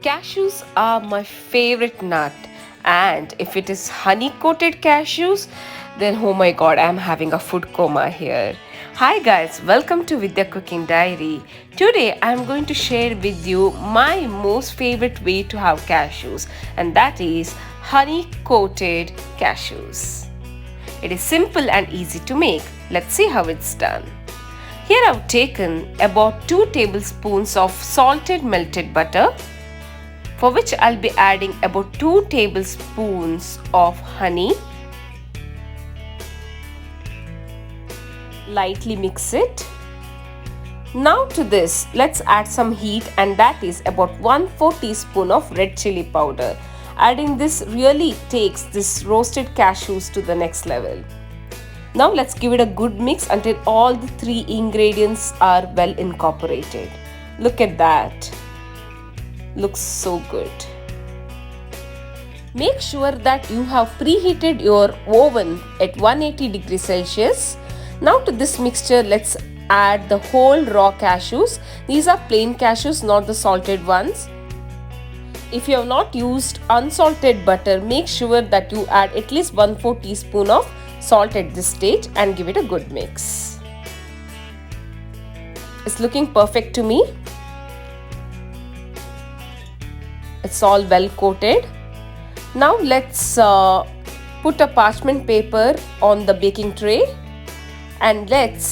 Cashews are my favorite nut, and if it is honey coated cashews, then oh my god, I'm having a food coma here. Hi guys, welcome to Vidya Cooking Diary. Today I'm going to share with you my most favorite way to have cashews, and that is honey coated cashews. It is simple and easy to make. Let's see how it's done. Here I've taken about 2 tablespoons of salted melted butter, for which I'll be adding about 2 tablespoons of honey. Lightly mix it. Now to this, let's add some heat, and that is about 1/4 teaspoon of red chili powder. Adding this really takes this roasted cashews to the next level. Now let's give it a good mix until all the 3 ingredients are well incorporated. Look at that. Looks so good. Make sure that you have preheated your oven at 180 degrees Celsius. Now to this mixture, let's add the whole raw cashews. These are plain cashews, not the salted ones. If you have not used unsalted butter, make sure that you add at least 1/4 teaspoon of salt at this stage and give it a good mix. It's looking perfect to me. It's all well coated. Now let's put a parchment paper on the baking tray, and let's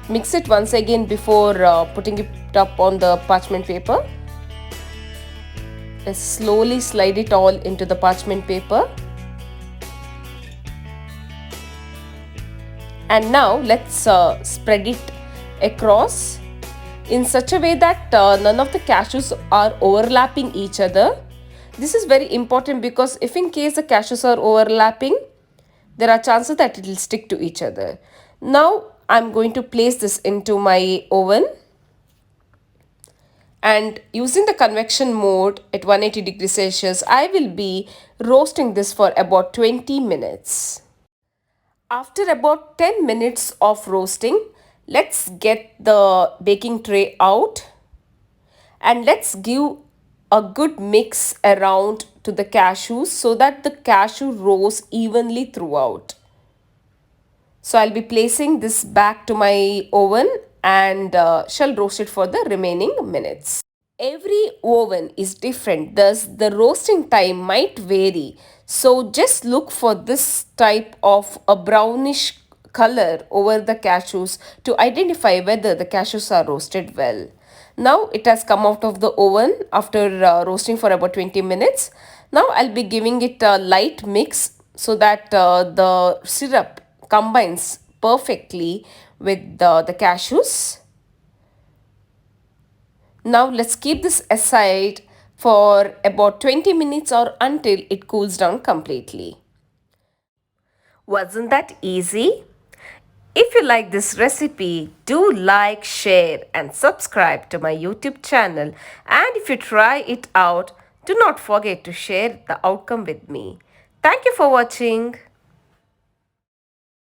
mix it once again before putting it up on the parchment paper. Let's slowly slide it all into the parchment paper. And now let's spread it across in such a way that none of the cashews are overlapping each other. This is very important because if in case the cashews are overlapping, there are chances that it will stick to each other. Now I'm going to place this into my oven, and using the convection mode at 180 degrees Celsius, I will be roasting this for about 20 minutes. After about 10 minutes of roasting, let's get the baking tray out and let's give a good mix around to the cashews so that the cashew roast evenly throughout. So I'll be placing this back to my oven and shall roast it for the remaining minutes. Every oven is different, thus the roasting time might vary. So just look for this type of a brownish color over the cashews to identify whether the cashews are roasted well. Now it has come out of the oven after roasting for about 20 minutes. Now I'll be giving it a light mix so that the syrup combines perfectly with the cashews. Now let's keep this aside for about 20 minutes or until it cools down completely. Wasn't that easy? If you like this recipe, do like, share and subscribe to my YouTube channel. And if you try it out, do not forget to share the outcome with me. Thank you for watching.